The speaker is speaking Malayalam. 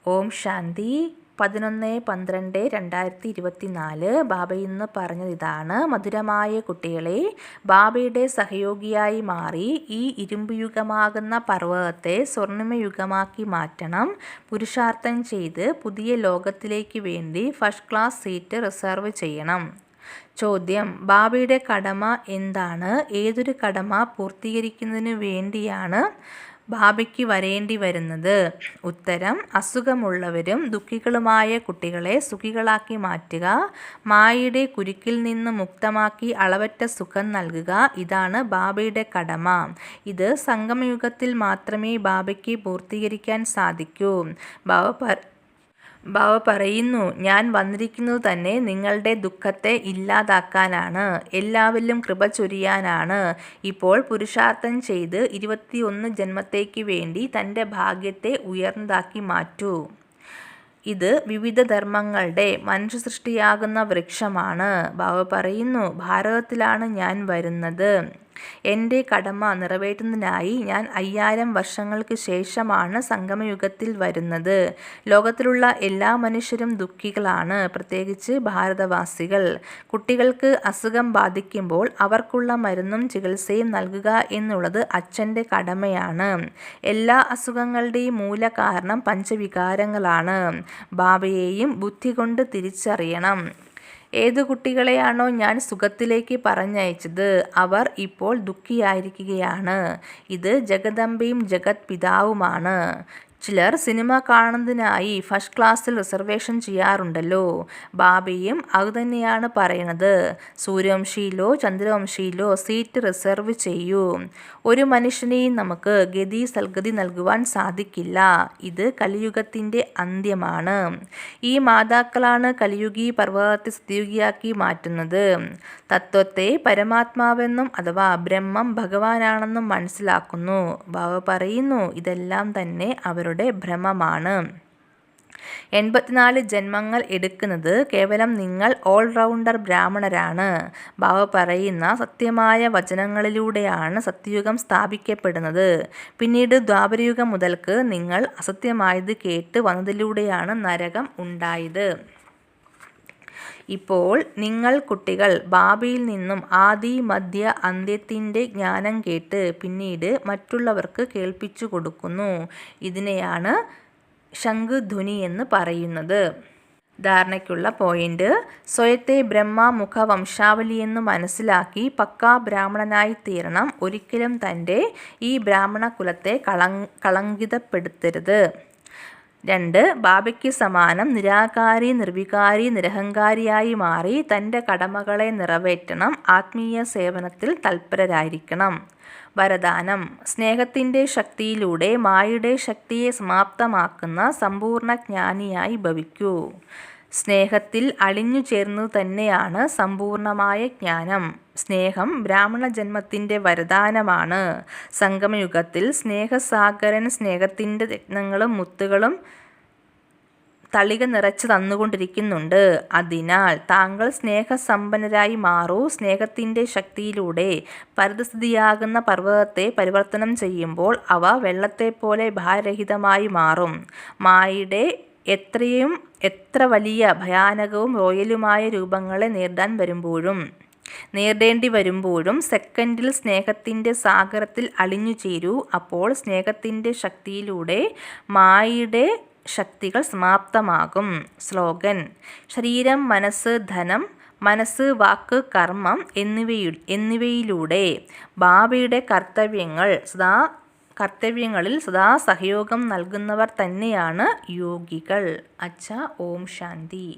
ഓം ശാന്തി. 11/12/2024 ബാബ ഇന്ന് പറഞ്ഞത് ഇതാണ്: മധുരമായ കുട്ടികളെ, ബാബയുടെ സഹയോഗിയായി മാറി ഈ ഇരുമ്പുയുഗമാകുന്ന പർവ്വതത്തെ സ്വർണ്ണിമയുഗമാക്കി മാറ്റണം. പുരുഷാർത്ഥം ചെയ്ത് പുതിയ ലോകത്തിലേക്ക് വേണ്ടി ഫസ്റ്റ് ക്ലാസ് സീറ്റ് റിസർവ് ചെയ്യണം. ചോദ്യം: ബാബയുടെ കടമ എന്താണ്? ഏതൊരു കടമ പൂർത്തീകരിക്കുന്നതിനു വേണ്ടിയാണ് ബാബയ്ക്ക് വരേണ്ടി വരുന്നത്? ഉത്തരം: അസുഖമുള്ളവരും ദുഃഖികളുമായ കുട്ടികളെ സുഖികളാക്കി മാറ്റുക, മായയുടെ കുരുക്കിൽ നിന്ന് മുക്തമാക്കി അളവറ്റ സുഖം നൽകുക. ഇതാണ് ബാബയുടെ കടമ. ഇത് സംഗമയുഗത്തിൽ മാത്രമേ ബാബയ്ക്ക് പൂർത്തീകരിക്കാൻ സാധിക്കൂ. ബാബ പറയുന്നു, ഞാൻ വന്നിരിക്കുന്നത് തന്നെ നിങ്ങളുടെ ദുഃഖത്തെ ഇല്ലാതാക്കാനാണ്, എല്ലാവരിലും കൃപ ചൊരിയാനാണ്. ഇപ്പോൾ പുരുഷാർത്ഥം ചെയ്ത് 21 ജന്മത്തേക്ക് വേണ്ടി തൻ്റെ ഭാഗ്യത്തെ ഉയർന്നതാക്കി മാറ്റൂ. ഇത് വിവിധ ധർമ്മങ്ങളുടെ മനുഷ്യസൃഷ്ടിയാകുന്ന വൃക്ഷമാണ്. ബാബ പറയുന്നു, ഭാരതത്തിലാണ് ഞാൻ വരുന്നത്. എൻ്റെ കടമ നിറവേറ്റുന്നതിനായി ഞാൻ 5000 വർഷങ്ങൾക്ക് ശേഷമാണ് സംഗമയുഗത്തിൽ വരുന്നത്. ലോകത്തിലുള്ള എല്ലാ മനുഷ്യരും ദുഃഖികളാണ്, പ്രത്യേകിച്ച് ഭാരതവാസികൾ. കുട്ടികൾക്ക് അസുഖം ബാധിക്കുമ്പോൾ അവർക്കുള്ള മരുന്നും ചികിത്സയും നൽകുക എന്നുള്ളത് അച്ഛൻ്റെ കടമയാണ്. എല്ലാ അസുഖങ്ങളുടെയും മൂലകാരണം പഞ്ചവികാരങ്ങളാണ്. ബാബയെയും ബുദ്ധി കൊണ്ട് തിരിച്ചറിയണം. ഏതു കുട്ടികളെയാണോ ഞാൻ സുഖത്തിലേക്ക് പറഞ്ഞയച്ചത്, അവർ ഇപ്പോൾ ദുഃഖിയായിരിക്കുകയാണ്. ഇത് ജഗദംബയും ജഗത് പിതാവുമാണ്. ചിലർ സിനിമ കാണുന്നതിനായി ഫസ്റ്റ് ക്ലാസ്സിൽ റിസർവേഷൻ ചെയ്യാറുണ്ടല്ലോ. ബാബയും അതുതന്നെയാണ് പറയുന്നത്. സൂര്യവംശിയിലോ ചന്ദ്രവംശിയിലോ സീറ്റ് റിസർവ് ചെയ്യൂ. ഒരു മനുഷ്യനെയും നമുക്ക് ഗതി സൽഗതി നൽകുവാൻ സാധിക്കില്ല. ഇത് കലിയുഗത്തിൻ്റെ അന്ത്യമാണ്. ഈ മാതാക്കളാണ് കലിയുഗി പർവ്വതത്തെ സത്യയുഗിയാക്കി മാറ്റുന്നത്. തത്വത്തെ പരമാത്മാവെന്നും അഥവാ ബ്രഹ്മം ഭഗവാനാണെന്നും മനസ്സിലാക്കുന്നു. ബാബ പറയുന്നു, ഇതെല്ലാം തന്നെ അവരുടെ ഭ്രമമാണ്. 84 ജന്മങ്ങൾ എടുക്കുന്നത് കേവലം നിങ്ങൾ ഓൾറൗണ്ടർ ബ്രാഹ്മണരാണ്. ബാബ പറയുന്ന സത്യമായ വചനങ്ങളിലൂടെയാണ് സത്യയുഗം സ്ഥാപിക്കപ്പെടുന്നത്. പിന്നീട് ദ്വാപരയുഗം മുതൽക്ക് നിങ്ങൾ അസത്യമായത് കേട്ട് വന്നതിലൂടെയാണ് നരകം ഉണ്ടായത്. ഇപ്പോൾ നിങ്ങൾ കുട്ടികൾ ബാബയിൽ നിന്നും ആദി മധ്യ അന്ത്യത്തിൻ്റെ ജ്ഞാനം കേട്ട് പിന്നീട് മറ്റുള്ളവർക്ക് കേൾപ്പിച്ചു കൊടുക്കുന്നു. ഇതിനെയാണ് ശംഖുധ്വനി എന്ന് പറയുന്നത്. ധാരണയ്ക്കുള്ള പോയിന്റ്: സ്വയത്തെ ബ്രഹ്മമുഖ വംശാവലിയെന്ന് മനസ്സിലാക്കി പക്കാ ബ്രാഹ്മണനായി തീരണം. ഒരിക്കലും തൻ്റെ ഈ ബ്രാഹ്മണ കുലത്തെ കളങ്കിതപ്പെടുത്തരുത്. 2. ബാബയ്ക്ക് സമാനം നിരാകാരി നിർവികാരി നിരഹങ്കാരിയായി മാറി തൻ്റെ കടമകളെ നിറവേറ്റണം. ആത്മീയ സേവനത്തിൽ തൽപരരായിരിക്കണം. വരദാനം: സ്നേഹത്തിൻ്റെ ശക്തിയിലൂടെ മായയുടെ ശക്തിയെ സമാപ്തമാക്കുന്ന സമ്പൂർണ്ണ ജ്ഞാനിയായി ഭവിക്കൂ. സ്നേഹത്തിൽ അലിഞ്ഞു ചേർന്നത് തന്നെയാണ് സമ്പൂർണമായ ജ്ഞാനം. സ്നേഹം ബ്രാഹ്മണ ജന്മത്തിൻ്റെ വരദാനമാണ്. സംഗമയുഗത്തിൽ സ്നേഹസാഗരൻ സ്നേഹത്തിൻ്റെ രത്നങ്ങളും മുത്തുകളും തളിക നിറച്ച് തന്നുകൊണ്ടിരിക്കുന്നുണ്ട്. അതിനാൽ താങ്കൾ സ്നേഹസമ്പന്നരായി മാറൂ. സ്നേഹത്തിൻ്റെ ശക്തിയിലൂടെ പരിതസ്ഥിതിയാകുന്ന പർവ്വതത്തെ പരിവർത്തനം ചെയ്യുമ്പോൾ അവ വെള്ളത്തെപ്പോലെ ഭാരരഹിതമായി മാറും. മായയുടെ എത്ര വലിയ ഭയാനകവും റോയലുമായ രൂപങ്ങളെ നേരിടേണ്ടി വരുമ്പോഴും സെക്കൻഡിൽ സ്നേഹത്തിൻ്റെ സാഗരത്തിൽ അലിഞ്ഞു ചേരൂ. അപ്പോൾ സ്നേഹത്തിൻ്റെ ശക്തിയിലൂടെ മായയുടെ ശക്തികൾ സമാപ്തമാകും. സ്ലോഗൻ: ശരീരം, മനസ്സ്, ധനം, മനസ്സ്, വാക്ക്, കർമ്മം എന്നിവയിലൂടെ ബാബയുടെ കർത്തവ്യങ്ങളിൽ സദാ സഹയോഗം നൽകുന്നവർ തന്നെയാണ് യോഗികൾ. അച്ഛ. ഓം ശാന്തി.